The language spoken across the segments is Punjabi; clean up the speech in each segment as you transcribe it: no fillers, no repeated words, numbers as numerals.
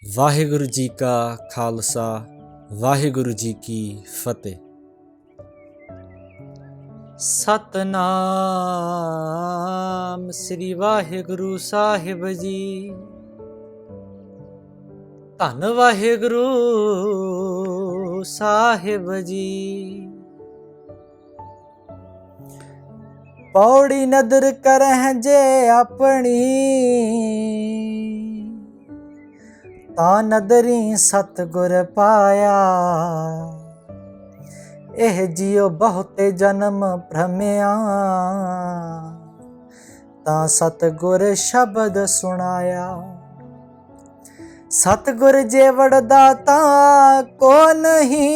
ਵਾਹਿਗੁਰੂ ਜੀ ਕਾ ਖਾਲਸਾ ਵਾਹਿਗੁਰੂ ਜੀ ਕੀ ਫਤਿਹ। ਸਤਨਾਮ ਸ੍ਰੀ ਵਾਹਿਗੁਰੂ ਸਾਹਿਬ ਜੀ। ਧੰਨ ਵਾਹਿਗੁਰੂ ਸਾਹਿਬ ਜੀ। ਪੌੜੀ ਨਦਰ ਕਰਹਿ ਜੇ ਆਪਣੀ, ਤਾਂ ਨਦਰੀ ਸਤਿਗੁਰ ਪਾਇਆ। ਇਹ ਜਿਉ ਬਹੁਤੇ ਜਨਮ ਭ੍ਰਮਿਆ, ਤਾਂ ਸਤਿਗੁਰ ਸ਼ਬਦ ਸੁਣਾਇਆ। ਸਤਿਗੁਰ ਜੇ ਵੜਦਾ ਤਾਂ ਕੋ ਨਹੀਂ,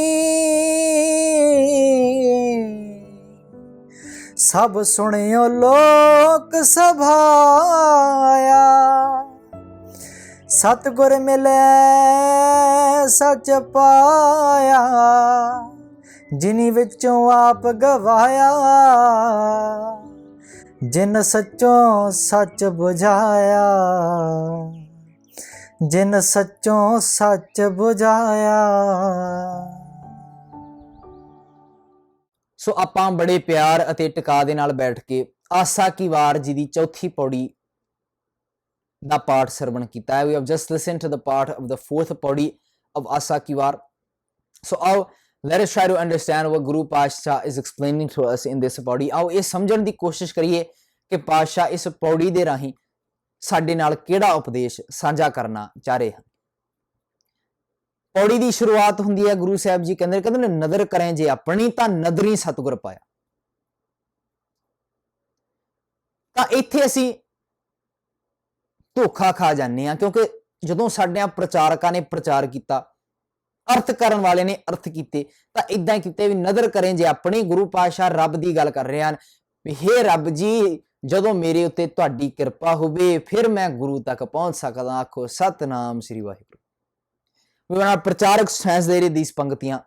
ਸਭ ਸੁਣਿਓ ਲੋਕ ਸਭਾਇਆ। ਸਤਿਗੁਰ ਮਿਲੇ ਸੱਚ ਪਾਇਆ, ਜਿਨੀ ਵਿੱਚੋਂ ਆਪ ਗਵਾਇਆ। ਜਿਨ ਸੱਚੋਂ ਸੱਚ ਬੁਝਾਇਆ, ਜਿਨ ਸੱਚੋਂ ਸੱਚ ਬੁਝਾਇਆ। ਸੋ ਆਪਾਂ ਬੜੇ ਪਿਆਰ ਅਤੇ ਟਿਕਾ ਦੇ ਨਾਲ ਬੈਠ ਕੇ ਆਸਾ ਕੀ ਵਾਰ ਜੀ ਦੀ ਚੌਥੀ ਪੌੜੀ ਦਾ ਪਾਠ ਸਰਵਣ ਕੀਤਾ ਹੈ। We have just listened to the part of the fourth ਪੌੜੀ of Asa Ki war. So now let us try to understand what Guru Pasha is explaining to us in this ਪੌੜੀ. ਆਓ ਇਹ ਸਮਝਣ ਦੀ ਕੋਸ਼ਿਸ਼ ਕਰੀਏ ਕਿ ਪਾਤਸ਼ਾਹ ਇਸ ਪੌੜੀ ਦੇ ਰਾਹੀਂ ਸਾਡੇ ਨਾਲ ਕਿਹੜਾ ਉਪਦੇਸ਼ ਸਾਂਝਾ ਕਰਨਾ ਚਾਹ ਰਹੇ ਹਨ। ਪੌੜੀ ਦੀ ਸ਼ੁਰੂਆਤ ਹੁੰਦੀ ਹੈ, ਗੁਰੂ ਸਾਹਿਬ ਜੀ ਕਹਿੰਦੇ ਨੇ ਨਦਰ ਕਰੇ ਜੇ ਆਪਣੀ, ਤਾਂ ਨਦਰੀ ਸਤਿਗੁਰ ਪਾਇਆ। ਤਾਂ ਇੱਥੇ ਅਸੀਂ ਧੋਖਾ ਖਾ ਜਾਂਦੇ ਹਾਂ, ਕਿਉਂਕਿ ਜਦੋਂ ਸਾਡੇ ਪ੍ਰਚਾਰਕਾਂ ਨੇ ਪ੍ਰਚਾਰ ਕੀਤਾ, ਅਰਥ ਕਰਨ ਵਾਲੇ ਨੇ ਅਰਥ ਕੀਤੇ, ਤਾਂ ਇਦਾਂ ਕੀਤੇ ਵੀ ਨਦਰ ਕਰੇ ਜੇ ਆਪਣੀ। ਗੁਰੂ ਪਾਤਸ਼ਾਹ ਰੱਬ ਦੀ ਗੱਲ ਕਰ ਰਹੇ ਹਨ ਵੀ ਹੇ ਰੱਬ ਜੀ, ਜਦੋਂ ਮੇਰੇ ਉੱਤੇ ਤੁਹਾਡੀ ਕਿਰਪਾ ਹੋਵੇ ਫਿਰ ਮੈਂ ਗੁਰੂ ਤੱਕ ਪਹੁੰਚ ਸਕਦਾ। ਆਖੋ ਸਤਨਾਮ ਸ੍ਰੀ ਵਾਹਿਗੁਰੂ। ਪ੍ਰਚਾਰਕ translated these ਪੰਕਤੀਆਂ,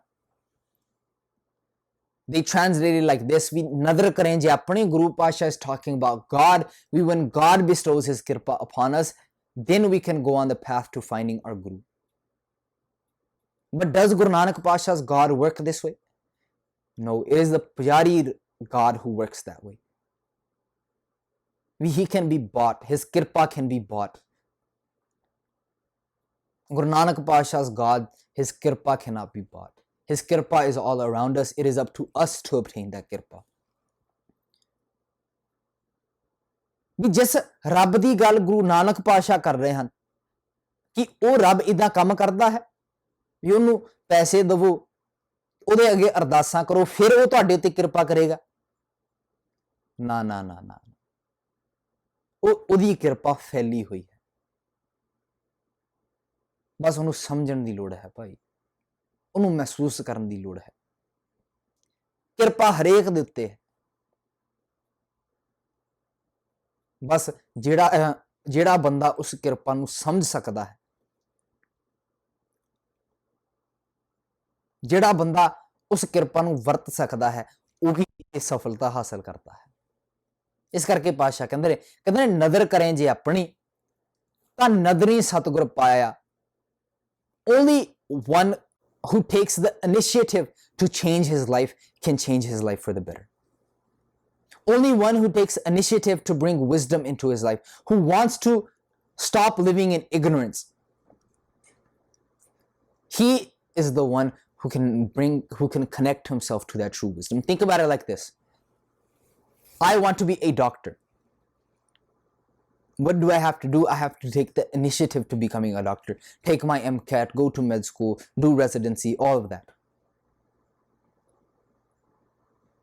they translated like this: we nadar karen je apne. Guru Pasha is talking about God. When God bestows his kirpa upon us, then we can go on the path to finding our Guru. But does Guru Nanak Pasha's God work this way? No, it is the Pujari God who works that way. He can be bought. His kirpa can be bought. Guru Nanak Pasha's God, his kirpa cannot be bought. His kirpa is all around us. It is up to us to obtain that kirpa. ਵੀ ਜਿਸ ਰੱਬ ਦੀ ਗੱਲ ਗੁਰੂ ਨਾਨਕ ਪਾਤਸ਼ਾਹ ਕਰ ਰਹੇ ਹਨ ਕਿ ਉਹ ਰੱਬ ਇਦਾਂ ਕੰਮ ਕਰਦਾ ਹੈ ਵੀ ਉਹਨੂੰ ਪੈਸੇ ਦੇਵੋ, ਉਹਦੇ ਅੱਗੇ ਅਰਦਾਸਾਂ ਕਰੋ, ਫਿਰ ਉਹ ਤੁਹਾਡੇ ਉੱਤੇ ਕਿਰਪਾ ਕਰੇਗਾ। ਨਾ ਨਾ ਨਾ ਨਾ, ਉਹਦੀ ਕਿਰਪਾ ਫੈਲੀ ਹੋਈ ਹੈ। ਬਸ ਉਹਨੂੰ ਸਮਝਣ ਦੀ ਲੋੜ ਹੈ ਭਾਈ, ਉਹਨੂੰ ਮਹਿਸੂਸ ਕਰਨ ਦੀ ਲੋੜ ਹੈ। ਕਿਰਪਾ ਹਰੇਕ ਦੇ ਉੱਤੇ ਹੈ। ਬਸ ਜਿਹੜਾ ਬੰਦਾ ਉਸ ਕਿਰਪਾ ਨੂੰ ਸਮਝ ਸਕਦਾ ਹੈ, ਜਿਹੜਾ ਬੰਦਾ ਉਸ ਕਿਰਪਾ ਨੂੰ ਵਰਤ ਸਕਦਾ ਹੈ, ਉਹੀ ਸਫਲਤਾ ਹਾਸਲ ਕਰਦਾ ਹੈ। ਇਸ ਕਰਕੇ ਪਾਤਸ਼ਾਹ ਕਹਿੰਦੇ ਨੇ ਨਦਰ ਕਰੇ ਜੇ ਆਪਣੀ, ਤਾਂ ਨਦਰੀ ਸਤਿਗੁਰ ਪਾਇਆ। Only one who takes the initiative to change his life can change his life for the better. Only one who takes initiative to bring wisdom into his life, who wants to stop living in ignorance, he is the one who can connect himself to that true wisdom. Think about it like this. I want to be a doctor. What do I have to do? I have to take the initiative to becoming a doctor. Take my MCAT, go to med school, do residency, all of that.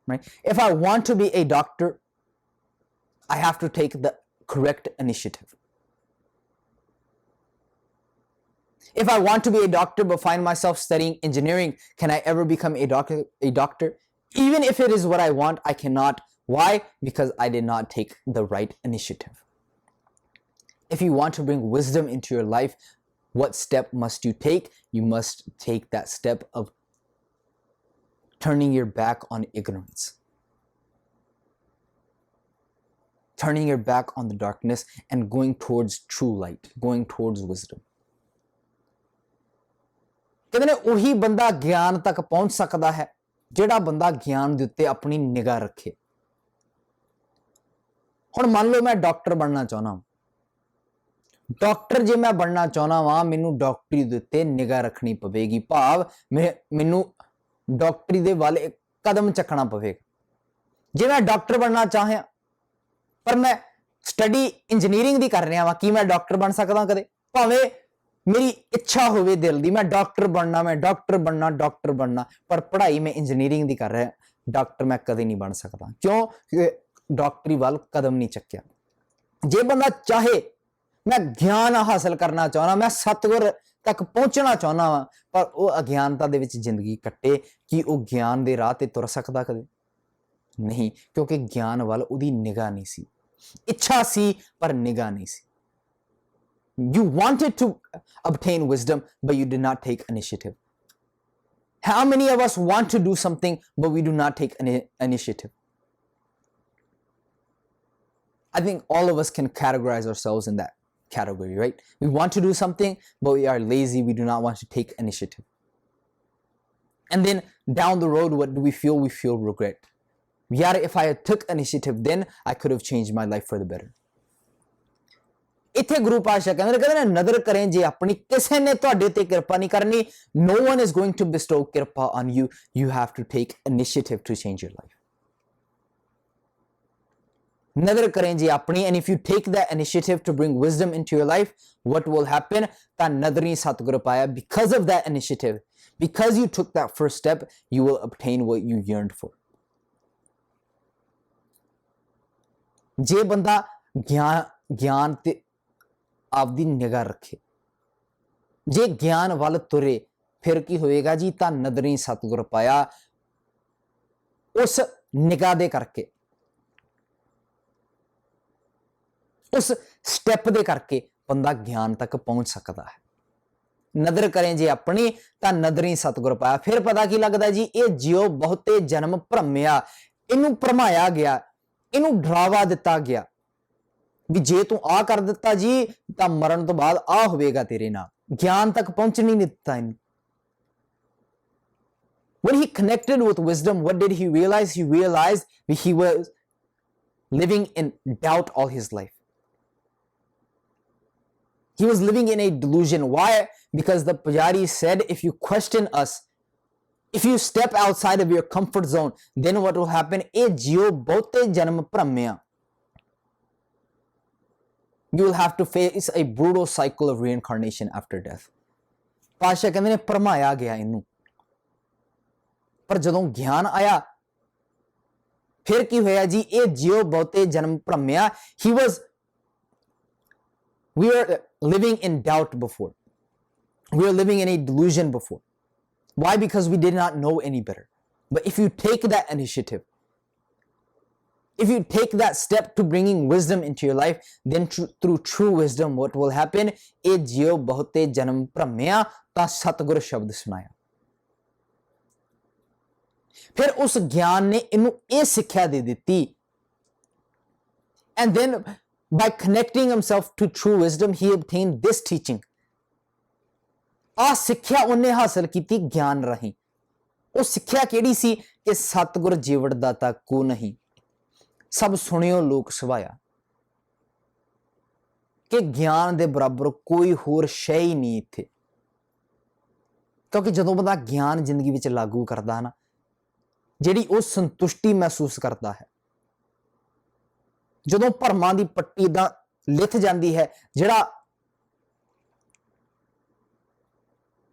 Right? If I want to be a doctor, I have to take the correct initiative. If I want to be a doctor but find myself studying engineering, can I ever become a doctor? Even if it is what I want, I cannot. Why? Because I did not take the right initiative. If you want to bring wisdom into your life, what step must you take? You must take that step of turning your back on ignorance. turning your back on the darkness and going towards true light, going towards wisdom. ਕਹਿੰਦੇ ਨੇ ਉਹੀ ਬੰਦਾ ਗਿਆਨ ਤੱਕ ਪਹੁੰਚ ਸਕਦਾ ਹੈ ਜਿਹੜਾ ਬੰਦਾ ਗਿਆਨ ਦੇ ਉੱਤੇ ਆਪਣੀ ਨਿਗਾਹ ਰੱਖੇ। ਹੁਣ ਮੰਨ ਲਓ ਮੈਂ ਡਾਕਟਰ ਬਣਨਾ ਚਾਹੁੰਦਾ, ਡਾਕਟਰ ਜੇ ਮੈਂ ਬਣਨਾ ਚਾਹੁੰਦਾ ਵਾਂ, ਮੈਨੂੰ ਡਾਕਟਰੀ ਦੇ ਉੱਤੇ ਨਿਗਾਹ ਰੱਖਣੀ ਪਵੇਗੀ, ਭਾਵ ਮੈਨੂੰ ਡਾਕਟਰੀ ਦੇ ਵੱਲ ਇੱਕ ਕਦਮ ਚੱਕਣਾ ਪਵੇਗਾ। ਜੇ ਮੈਂ ਡਾਕਟਰ ਬਣਨਾ ਚਾਹਿਆ ਪਰ ਮੈਂ ਸਟੱਡੀ ਇੰਜੀਨੀਅਰਿੰਗ ਦੀ ਕਰ ਰਿਹਾ ਵਾਂ, ਕੀ ਮੈਂ ਡਾਕਟਰ ਬਣ ਸਕਦਾ ਕਦੇ? ਭਾਵੇਂ ਮੇਰੀ ਇੱਛਾ ਹੋਵੇ ਦਿਲ ਦੀ ਮੈਂ ਡਾਕਟਰ ਬਣਨਾ, ਪਰ ਪੜ੍ਹਾਈ ਮੈਂ ਇੰਜੀਨੀਅਰਿੰਗ ਦੀ ਕਰ ਰਿਹਾ, ਡਾਕਟਰ ਮੈਂ ਕਦੇ ਨਹੀਂ ਬਣ ਸਕਦਾ। ਕਿਉਂ? ਕਿਉਂਕਿ ਡਾਕਟਰੀ ਵੱਲ ਕਦਮ ਨਹੀਂ ਚੱਕਿਆ। ਜੇ ਬੰਦਾ ਚਾਹੇ ਮੈਂ ਗਿਆਨ ਹਾਸਲ ਕਰਨਾ ਚਾਹੁੰਦਾ, ਮੈਂ ਸਤਿਗੁਰ ਤੱਕ ਪਹੁੰਚਣਾ ਚਾਹੁੰਦਾ ਵਾਂ, ਪਰ ਉਹ ਅਗਿਆਨਤਾ ਦੇ ਵਿੱਚ ਜ਼ਿੰਦਗੀ ਕੱਟੇ, ਕੀ ਉਹ ਗਿਆਨ ਦੇ ਰਾਹ ਤੇ ਤੁਰ ਸਕਦਾ ਕਦੇ? ਨਹੀਂ, ਕਿਉਂਕਿ ਗਿਆਨ ਵੱਲ ਉਹਦੀ ਨਿਗਾਹ ਨਹੀਂ ਸੀ। ਇੱਛਾ ਸੀ ਪਰ ਨਿਗਾਹ ਨਹੀਂ ਸੀ। You wanted to obtain wisdom, but you did not take initiative. How many of us want to do something, but we do not take initiative? I think all of us can categorize ourselves in that category, right? We want to do something, but we are lazy. We do not want to take initiative. And then down the road, what do we feel? We feel regret. Yeah, if I took initiative, then I could have changed my life for the better. ਇੱਥੇ ਗੁਰੂ ਪਾਤਸ਼ਾਹ ਕਹਿੰਦੇ ਨੇ ਨਜ਼ਰ ਕਰੇ ਜੇ ਆਪਣੀ, ਕਿਸੇ ਨੇ ਤੁਹਾਡੇ ਤੇ ਕਿਰਪਾ ਨਹੀਂ ਕਰਨੀ। No one is going to bestow ਕਿਰਪਾ on you. You have to take initiative to change your life. ਨਜ਼ਰ ਕਰੇ ਜੇ ਆਪਣੀ, and if you take that initiative to bring wisdom into your life, what will happen? ਤਾਂ ਨਦਰੀ ਸਤਿਗੁਰ ਪਾਇਆ। Because of that initiative, because you took that first step, you will obtain what you yearned for. ਜੇ ਬੰਦਾ ਗਿਆਨ ਤੇ ਆਪਦੀ ਨਿਗਾਹ ਰੱਖੇ, ਜੇ ਗਿਆਨ ਵੱਲ ਤੁਰੇ, ਫਿਰ ਕੀ ਹੋਏਗਾ ਜੀ? ਤਾਂ ਨਦਰੀ ਸਤਿਗੁਰ ਪਾਇਆ। ਉਸ ਨਿਗਾਹ ਦੇ ਕਰਕੇ, ਉਸ ਸਟੈਪ ਦੇ ਕਰਕੇ ਬੰਦਾ ਗਿਆਨ ਤੱਕ ਪਹੁੰਚ ਸਕਦਾ ਹੈ। ਨਦਰ ਕਰੇ ਜੇ ਆਪਣੀ ਤਾਂ ਨਦਰੀ ਸਤਿਗੁਰ ਪਾਇਆ। ਫਿਰ ਪਤਾ ਕੀ ਲੱਗਦਾ ਜੀ? ਇਹ ਜਿਉ ਬਹੁਤੇ ਜਨਮ ਭਰਮਿਆ, ਇਹਨੂੰ ਭਰਮਾਇਆ ਗਿਆ, ਇਹਨੂੰ ਡਰਾਵਾ ਦਿੱਤਾ ਗਿਆ ਵੀ ਜੇ ਤੂੰ ਆ ਕਰ ਦਿੱਤਾ ਜੀ ਤਾਂ ਮਰਨ ਤੋਂ ਬਾਅਦ ਆ ਹੋਵੇਗਾ ਤੇਰੇ ਨਾਲ। ਗਿਆਨ ਤੱਕ ਪਹੁੰਚਣ ਨਹੀਂ ਦਿੱਤਾ ਇਹਨੂੰ। When he connected with wisdom, what did he realize? He realized that he was living in doubt all his life. He was living in a delusion. Why? Because the Pujari said, if you question us, if you step outside of your comfort zone, then what will happen? Eh jiyo bahute janam pramya. You will have to face a brutal cycle of reincarnation after death. ਪਾਤਸ਼ਾਹ ਕਹਿੰਦੇ ਨੇ ਭਰਮਾਇਆ ਗਿਆ ਇਹਨੂੰ, ਪਰ ਜਦੋਂ ਗਿਆਨ ਆਇਆ ਫਿਰ ਕੀ ਹੋਇਆ ਜੀ? ਇਹ ਜਿਉ ਬਹੁਤੇ ਜਨਮ ਭਰਮਿਆ। We were living in doubt before. We were living in a delusion before. Why? Because we did not know any better. But if you take that initiative, if you take that step to bringing wisdom into your life, then through true wisdom, what will happen? ਇਹ ਜਿਉ ਬਹੁਤੇ ਜਨਮ ਭਰਮਿਆ ਤਾਂ ਸਤਿਗੁਰ ਸ਼ਬਦ ਸੁਣਾਇਆ। ਫਿਰ ਉਸ ਗਿਆਨ ਨੇ ਇਹਨੂੰ ਇਹ ਸਿੱਖਿਆ ਦੇ ਦਿੱਤੀ। And then by connecting himself to true wisdom, he obtained this teaching. ਆ ਸਿੱਖਿਆ ਉਹਨੇ ਹਾਸਲ ਕੀਤੀ ਗਿਆਨ ਰਾਹੀਂ। ਉਹ ਸਿੱਖਿਆ ਕਿਹੜੀ ਸੀ? ਕਿ ਸਤਿਗੁਰ ਜੀਵੜ ਦਾਤਾ ਕੋ ਨਹੀਂ, ਸਭ ਸੁਣਿਓ ਲੋਕ ਸੁਭਾਇਆ। ਕਿ ਗਿਆਨ ਦੇ ਬਰਾਬਰ ਕੋਈ ਹੋਰ ਸ਼ੈ ਹੀ ਨਹੀਂ ਇੱਥੇ। ਕਿਉਂਕਿ ਜਦੋਂ ਬੰਦਾ ਗਿਆਨ ਜ਼ਿੰਦਗੀ ਵਿੱਚ ਲਾਗੂ ਕਰਦਾ ਨਾ, ਜਿਹੜੀ ਉਹ ਸੰਤੁਸ਼ਟੀ ਮਹਿਸੂਸ ਕਰਦਾ ਹੈ, ਜਦੋਂ ਭਰਮਾਂ ਦੀ ਪੱਟੀ ਦਾ ਲਿਥ ਜਾਂਦੀ ਹੈ, ਜਿਹੜਾ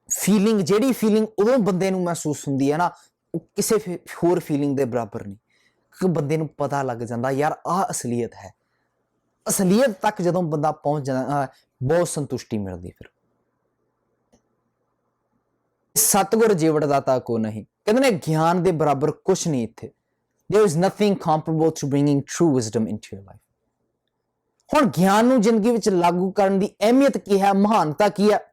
ਜਿਹੜੀ ਫੀਲਿੰਗ ਉਦੋਂ ਬੰਦੇ ਨੂੰ ਮਹਿਸੂਸ ਹੁੰਦੀ ਹੈ ਨਾ, ਉਹ ਕਿਸੇ ਹੋਰ ਫੀਲਿੰਗ ਦੇ ਬਰਾਬਰ ਨਹੀਂ। ਕਿਉਂਕਿ ਬੰਦੇ ਨੂੰ ਪਤਾ ਲੱਗ ਜਾਂਦਾ ਯਾਰ ਆਹ ਅਸਲੀਅਤ ਹੈ। ਅਸਲੀਅਤ ਤੱਕ ਜਦੋਂ ਬੰਦਾ ਪਹੁੰਚ ਜਾਂਦਾ, ਬਹੁਤ ਸੰਤੁਸ਼ਟੀ ਮਿਲਦੀ। ਫਿਰ ਸਤਿਗੁਰ ਜੀਵੜ ਦਾਤਾ ਕੋ ਨਹੀਂ, ਕਹਿੰਦੇ ਨੇ ਗਿਆਨ ਦੇ ਬਰਾਬਰ ਕੁਛ ਨਹੀਂ ਇੱਥੇ। There is nothing comparable to bringing true wisdom into your life. ਹੁਣ ਗਿਆਨ ਨੂੰ ਜ਼ਿੰਦਗੀ ਵਿੱਚ ਲਾਗੂ ਕਰਨ ਦੀ ਅਹਿਮੀਅਤ ਕੀ ਹੈ, ਮਹਾਨਤਾ ਕੀ ਹੈ?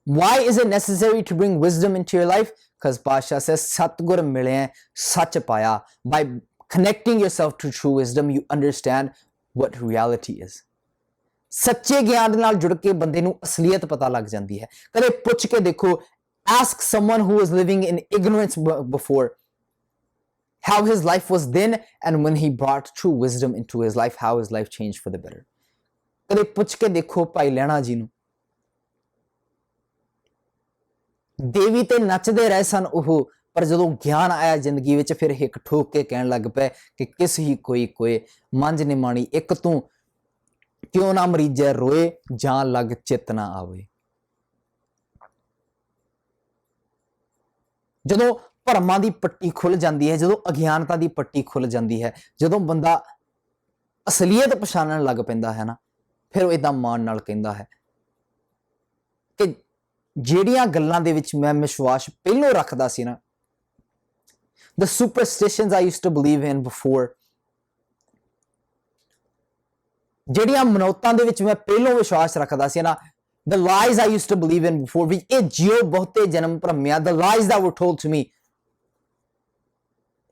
Why is it necessary to bring wisdom into your life? Because Pasha says, Satgur mile sach paya. By connecting yourself to true wisdom, you understand what reality is. ਸੱਚੇ ਗਿਆਨ ਦੇ ਨਾਲ ਜੁੜ ਕੇ ਬੰਦੇ ਨੂੰ ਅਸਲੀਅਤ ਪਤਾ ਲੱਗ ਜਾਂਦੀ ਹੈ। ਕਦੇ ਪੁੱਛ ਕੇ ਦੇਖੋ, ask someone who was living in ignorance before how his life was then, and when he brought true wisdom into his life, how his life changed for the better. ਕਦੇ ਪੁੱਛ ਕੇ ਦੇਖੋ ਭਾਈ ਲਹਿਣਾ ਜੀ ਨੂੰ, ਦੇਵੀ ਤੇ ਨੱਚਦੇ ਰਹੇ ਸਨ ਉਹ, ਪਰ ਜਦੋਂ ਗਿਆਨ ਆਇਆ ਜ਼ਿੰਦਗੀ ਵਿੱਚ ਫਿਰ ਹਿੱਕ ਠੋਕ ਕੇ ਕਹਿਣ ਲੱਗ ਪਏ ਕਿ ਕਿਸ ਹੀ ਕੋਈ ਕੋਏ ਮੰਝ ਨਿਮਾਣੀ ਇੱਕ ਤੂੰ, ਕਿਉਂ ਨਾ ਮਰੀਜੈ ਰੋਏ ਜਾਂ ਲੱਗ ਚਿੱਤ ਨਾ ਆਵੇ। ਜਦੋਂ ਭਰਮਾਂ ਦੀ ਪੱਟੀ ਖੁੱਲ ਜਾਂਦੀ ਹੈ, ਜਦੋਂ ਅਗਿਆਨਤਾ ਦੀ ਪੱਟੀ ਖੁੱਲ ਜਾਂਦੀ ਹੈ, ਜਦੋਂ ਬੰਦਾ ਅਸਲੀਅਤ ਪਛਾਣਨ ਲੱਗ ਪੈਂਦਾ ਹੈ ਨਾ, ਫਿਰ ਉਹ ਇਦਾਂ ਮਾਣ ਨਾਲ ਕਹਿੰਦਾ ਹੈ ਕਿ ਜਿਹੜੀਆਂ ਗੱਲਾਂ ਦੇ ਵਿੱਚ ਮੈਂ ਵਿਸ਼ਵਾਸ ਪਹਿਲੋਂ ਰੱਖਦਾ ਸੀ ਨਾ, the superstitions I used to believe in before, ਜਿਹੜੀਆਂ ਮਨੌਤਾਂ ਦੇ ਵਿੱਚ ਮੈਂ ਪਹਿਲੋਂ ਵਿਸ਼ਵਾਸ ਰੱਖਦਾ ਸੀ ਨਾ, the lies I used to believe in before, ਵੀ ਇਹ ਜਿਉ ਬਹੁਤੇ ਜਨਮ ਭਰਮਿਆ, the lies that were told to me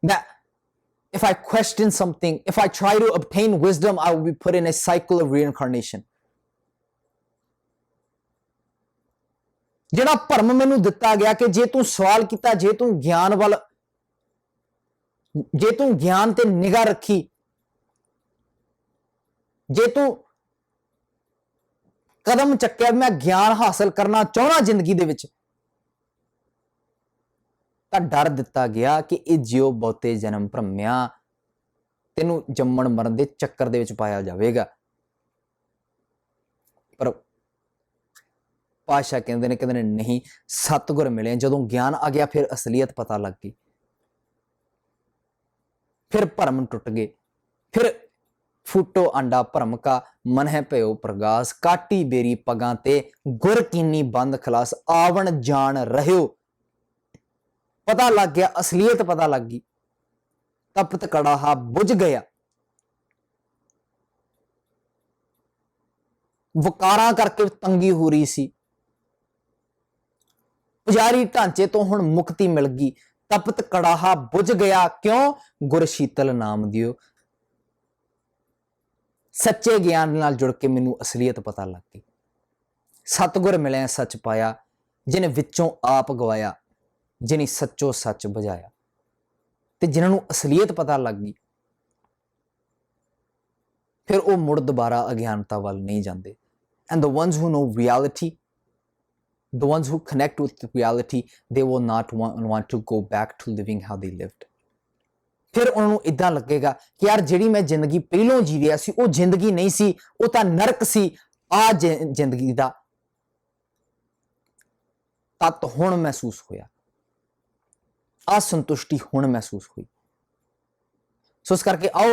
that if I question something, if I try to obtain wisdom, I will be put in a cycle of reincarnation. ਜਿਹੜਾ ਭਰਮ ਮੈਨੂੰ ਦਿੱਤਾ ਗਿਆ ਕਿ ਜੇ ਤੂੰ ਸਵਾਲ ਕੀਤਾ, ਜੇ ਤੂੰ ਗਿਆਨ ਤੇ ਨਿਗਾਹ ਰੱਖੀ, ਜੇ ਤੂੰ ਕਦਮ ਚੱਕਿਆ ਮੈਂ ਗਿਆਨ ਹਾਸਲ ਕਰਨਾ ਚਾਹਣਾ ਜ਼ਿੰਦਗੀ ਦੇ ਵਿੱਚ, ਤਾਂ ਡਰ ਦਿੱਤਾ ਗਿਆ ਕਿ ਇਹ ਜਿਉ ਬਹੁਤੇ ਜਨਮ ਭਰਮਿਆ, ਤੈਨੂੰ ਜੰਮਣ ਮਰਨ ਦੇ ਚੱਕਰ ਦੇ ਵਿੱਚ ਪਾਇਆ ਜਾਵੇਗਾ। ਪਰ ਪਾਤਸ਼ਾਹ ਕਹਿੰਦੇ ਨੇ ਨਹੀਂ, ਸਤਿਗੁਰ ਮਿਲੇ, ਜਦੋਂ ਗਿਆਨ ਆ ਗਿਆ ਫਿਰ ਅਸਲੀਅਤ ਪਤਾ ਲੱਗ ਗਈ, ਫਿਰ ਭਰਮ ਟੁੱਟ ਗਏ। ਫਿਰ ਫੂਟੋ ਆਂਡਾ ਭਰਮ ਕਾ ਮਨ ਹੈ ਭਇਓ ਪ੍ਰਗਾਸ, ਕਾਟੀ ਬੇਰੀ ਪਗਾਂ ਤੇ ਗੁਰ ਕੀਨੀ ਬੰਦ ਖਲਾਸ, ਆਵਣ ਜਾਣ ਰਹਿਓ। ਪਤਾ ਲੱਗ ਗਿਆ, ਅਸਲੀਅਤ ਪਤਾ ਲੱਗ ਗਈ, ਤਪਤ ਕੜਾਹਾ ਬੁਝ ਗਿਆ। ਵਕਾਰਾਂ ਕਰਕੇ ਤੰਗੀ ਹੋ ਰਹੀ ਸੀ, ਪੁਜਾਰੀ ਢਾਂਚੇ ਤੋਂ ਹੁਣ ਮੁਕਤੀ ਮਿਲ ਗਈ, ਤਪਤ ਕੜਾਹਾ ਬੁਝ ਗਿਆ। ਕਿਉਂ? ਗੁਰ ਸ਼ੀਤਲ ਨਾਮ ਦਿਓ। ਸੱਚੇ ਗਿਆਨ ਨਾਲ ਜੁੜ ਕੇ ਮੈਨੂੰ ਅਸਲੀਅਤ ਪਤਾ ਲੱਗ ਗਈ। ਸਤਿਗੁਰ ਮਿਲਿਆ ਸੱਚ ਪਾਇਆ, ਜਿਨੇ ਵਿੱਚੋਂ ਆਪ ਗਵਾਇਆ, ਜਿਨੇ ਸੱਚੋ ਸੱਚ ਬੁਝਾਇਆ। ਤੇ ਜਿਨ੍ਹਾਂ ਨੂੰ ਅਸਲੀਅਤ ਪਤਾ ਲੱਗ ਗਈ, ਫਿਰ ਉਹ ਮੁੜ ਦੁਬਾਰਾ ਅਗਿਆਨਤਾ ਵੱਲ ਨਹੀਂ ਜਾਂਦੇ। And the ones who know reality, the ones who connect with reality, they will not want to go back to living how they lived. ਫਿਰ ਉਹਨਾਂ ਨੂੰ ਇਦਾਂ ਲੱਗੇਗਾ ਕਿ ਯਾਰ ਜਿਹੜੀ ਮੈਂ ਜ਼ਿੰਦਗੀ ਪਹਿਲੋਂ ਜੀ ਰਿਹਾ ਸੀ ਉਹ ਜ਼ਿੰਦਗੀ ਨਹੀਂ ਸੀ, ਉਹ ਤਾਂ ਨਰਕ ਸੀ। ਆ ਜ਼ਿੰਦਗੀ ਦਾ ਤੱਤ ਹੁਣ ਮਹਿਸੂਸ ਹੋਇਆ, ਅਸੰਤੁਸ਼ਟੀ ਹੁਣ ਮਹਿਸੂਸ ਹੋਈ। ਸੋ ਇਸ ਕਰਕੇ ਆਓ,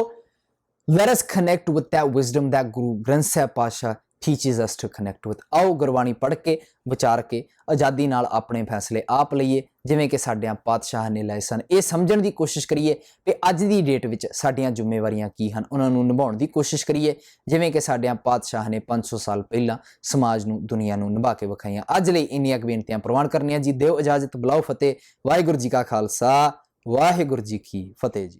let us connect with that wisdom that Guru Granth Sahib Paatshah teaches us to connect with. ਆਓ ਗੁਰਬਾਣੀ ਪੜ੍ਹ ਕੇ, ਵਿਚਾਰ ਕੇ, ਆਜ਼ਾਦੀ ਨਾਲ ਆਪਣੇ ਫੈਸਲੇ ਆਪ ਲਈਏ, ਜਿਵੇਂ ਕਿ ਸਾਡਿਆਂ ਪਾਤਸ਼ਾਹ ਨੇ ਲਏ ਸਨ। ਇਹ ਸਮਝਣ ਦੀ ਕੋਸ਼ਿਸ਼ ਕਰੀਏ ਕਿ ਅੱਜ ਦੀ ਡੇਟ ਵਿੱਚ ਸਾਡੀਆਂ ਜ਼ਿੰਮੇਵਾਰੀਆਂ ਕੀ ਹਨ, ਉਹਨਾਂ ਨੂੰ ਨਿਭਾਉਣ ਦੀ ਕੋਸ਼ਿਸ਼ ਕਰੀਏ, ਜਿਵੇਂ ਕਿ ਸਾਡਿਆਂ ਪਾਤਸ਼ਾਹ ਨੇ 500 ਸਾਲ ਪਹਿਲਾਂ ਸਮਾਜ ਨੂੰ, ਦੁਨੀਆ ਨੂੰ ਨਿਭਾ ਕੇ ਵਿਖਾਈਆਂ। ਅੱਜ ਲਈ ਇੰਨੀਆਂ ਕੁ ਬੇਨਤੀਆਂ ਪ੍ਰਵਾਨ ਕਰਨੀਆਂ ਜੀ। ਦਿਓ ਇਜਾਜ਼ਤ, ਬੁਲਾਓ ਫਤਿਹ। ਵਾਹਿਗੁਰੂ ਜੀ ਕਾ ਖਾਲਸਾ, ਵਾਹਿਗੁਰੂ ਜੀ ਕੀ ਫਤਿਹ ਜੀ।